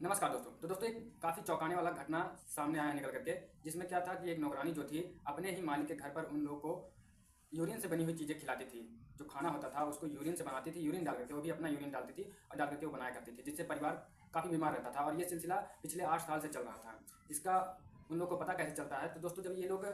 नमस्कार दोस्तों। तो दोस्तों, एक काफ़ी चौंकाने वाला घटना सामने आया निकल करके, जिसमें क्या था कि एक नौकरानी जो थी अपने ही मालिक के घर पर उन लोगों को यूरिन से बनी हुई चीज़ें खिलाती थी। जो खाना होता था उसको यूरिन से बनाती थी, यूरिन डाल करके, वो भी अपना यूरिन डालती थी और डाल करके वो बनाया करती थी, जिससे परिवार काफ़ी बीमार रहता था। और ये सिलसिला पिछले 8 साल से चल रहा था। इसका उन लोगों को पता कैसे चलता है? तो दोस्तों, जब ये लोग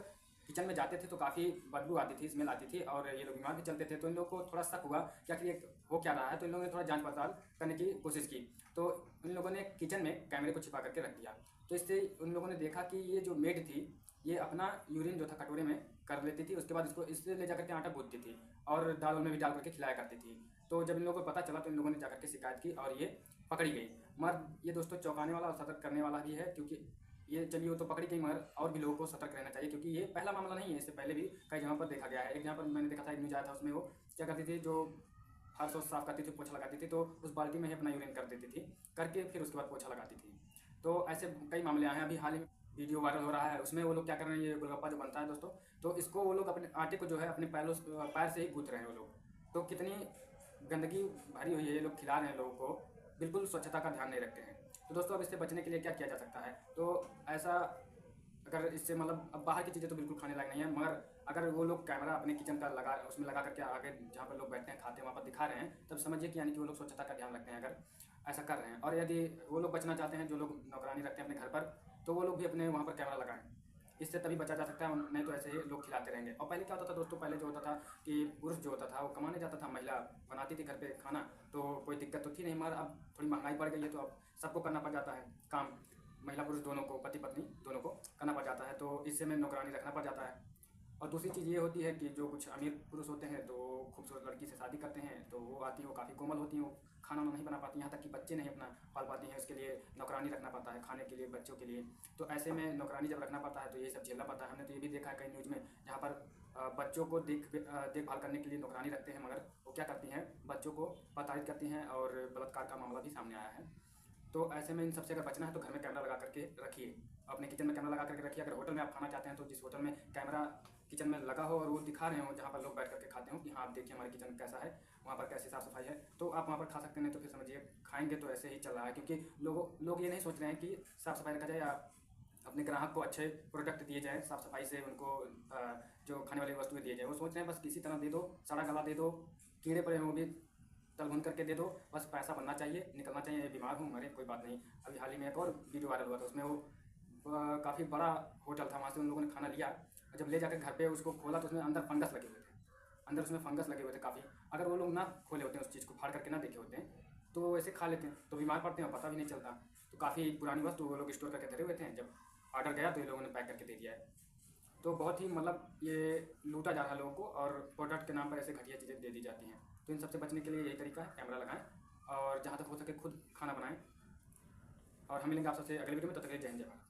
किचन में जाते थे तो काफ़ी बदबू आती थी, स्मेल आती थी और ये लोग बीमार भी चलते थे। तो इन लोगों को थोड़ा शक हुआ कि आखिर ये हो क्या रहा है। तो इन लोगों ने थोड़ा जांच पड़ताल करने की कोशिश की। तो इन लोगों ने किचन में कैमरे को छिपा करके रख दिया। तो इससे उन लोगों ने देखा कि ये जो मेड थी, ये अपना यूरिन जो था कटोरे में कर लेती थी। उसके बाद इसको इससे ले जाकर के आटा गूंथती थी और दाल में भी डाल करके खिलाया करती थी। तो जब इन लोगों को पता चला तो इन लोगों ने जाकर के शिकायत की और ये पकड़ी गई। मगर ये दोस्तों चौंकाने वाला और सतर्क करने वाला भी है, क्योंकि ये चलिए वो तो पकड़ी गई, मगर और भी लोगों को सतर्क रहना चाहिए, क्योंकि ये पहला मामला नहीं है। इससे पहले भी कई जगहों पर देखा गया है। एक जगह पर मैंने देखा था, एक न्यूज आया था, उसमें वो क्या करती थी, जो फर्श वर्श साफ करती थी, पोछा लगाती थी, तो उस बाल्टी में ही अपना यूरिन कर देती थी, करके फिर उसके बाद पोछा लगाती थी। तो ऐसे कई मामले आए हैं। अभी हाल ही में वीडियो वायरल हो रहा है, उसमें वो लोग क्या कर रहे हैं, ये गोलगप्पा जो बनता है दोस्तों, तो इसको वो लोग अपने आटे को जो है अपने पैर से ही गूंथ रहे हैं वो लोग। तो कितनी गंदगी भरी हुई है, ये लोग खिला रहे हैं लोगों को, बिल्कुल स्वच्छता का ध्यान नहीं रखते हैं। तो दोस्तों, अब इससे बचने के लिए क्या किया जा सकता है? तो ऐसा अगर इससे मतलब, अब बाहर की चीज़ें तो बिल्कुल खाने लायक नहीं है, मगर अगर वो लोग कैमरा अपने किचन का लगा, उसमें लगा करके आगे जहाँ पर लोग बैठते हैं, खाते हैं, वहाँ पर दिखा रहे हैं, तब समझिए कि यानी कि वो लोग स्वच्छता का ध्यान रखते हैं, अगर ऐसा कर रहे हैं। और यदि वो लोग बचना चाहते हैं, जो लोग नौकरानी रखते हैं अपने घर पर, तो वो लोग भी अपने वहाँ पर कैमरा लगाएं। इससे तभी बचा जा सकता है, नहीं तो ऐसे ही लोग खिलाते रहेंगे। और पहले क्या होता था दोस्तों, पहले जो होता था कि पुरुष जो होता था वो कमाने जाता था, महिला बनाती थी घर पे खाना, तो कोई दिक्कत तो थी नहीं। मगर अब थोड़ी महंगाई बढ़ गई है, तो अब सबको करना पड़ जाता है काम। महिला पुरुष दोनों को, पति पत्नी दोनों को करना पड़ जाता है, तो इससे में नौकरानी रखना पड़ जाता है। और दूसरी चीज़ ये होती है कि जो कुछ अमीर पुरुष होते हैं तो खूबसूरत लड़की से शादी करते हैं, तो वो आती हैं, वो काफ़ी कोमल होती हैं, वो खाना वाना नहीं बना पाती, यहाँ तक कि बच्चे नहीं अपना पाल पाती हैं। उसके लिए नौकरानी रखना पड़ता है, खाने के लिए, बच्चों के लिए। तो ऐसे में नौकरानी जब रखना पड़ता है तो ये सब झेलना पड़ता है। हमने तो ये भी देखा है कई न्यूज़ में, जहाँ पर बच्चों को देखभाल करने के लिए नौकरानी रखते हैं, मगर वो क्या करती हैं, बच्चों को प्रताड़ित करती हैं और बलात्कार का मामला भी सामने आया है। तो ऐसे में इन सबसे अगर बचना है तो घर में कैमरा लगा करके रखिए, अपने किचन में कैमरा लगा करके रखिए। अगर होटल में आप खाना चाहते हैं तो जिस होटल में कैमरा किचन में लगा हो और वो दिखा रहे हो जहाँ पर लोग बैठ करके खाते हो कि हाँ आप देखिए हमारे किचन कैसा है, वहाँ पर कैसी साफ़ सफाई है, तो आप वहाँ पर खा सकते हैं। नहीं तो फिर समझिए खाएंगे तो ऐसे ही चल रहा है, क्योंकि लोग ये नहीं सोच रहे हैं कि साफ़ सफाई रखा जाए या अपने ग्राहक को अच्छे प्रोडक्ट दिए जाएँ, साफ़ सफाई से उनको जो खाने वाली वस्तुएं दिए जाए। वो सोच रहे हैं बस किसी तरह दे दो, सड़ा गला दे दो, कीड़े पड़े हों वो भी तल भून करके दे दो, बस पैसा बनना चाहिए, निकलना चाहिए। बीमार हूँ, मरे, कोई बात नहीं। अभी हाल ही में एक और वीडियो वायरल हुआ था, उसमें वो काफ़ी बड़ा होटल था, वहाँ से उन लोगों ने खाना लिया और जब ले जाकर घर पे उसको खोला तो उसमें अंदर फंगस लगे हुए थे। अंदर उसमें फंगस लगे हुए थे काफ़ी। अगर वो लोग ना खोले होते हैं, उस चीज़ को फाड़ करके ना देखे होते हैं, तो वो ऐसे खा लेते हैं, तो बीमार पड़ते हैं और पता भी नहीं चलता। तो काफ़ी पुरानी वस्तु वो लोग स्टोर करके धरे हुए थे, जब ऑर्डर गया तो ये लोगों ने पैक करके दे दिया है। तो बहुत ही मतलब ये लूटा जा रहा है लोगों को, और प्रोडक्ट के नाम पर ऐसे घटिया चीज़ें दे दी जाती हैं। तो इन सबसे बचने के लिए यही तरीका है, कैमरा लगाएं और जहाँ तक हो सके खुद खाना बनाएं। और हम मिलेंगे आप सबसे अगले वीडियो में, तब तक के लिए जय हिंद, जय भारत।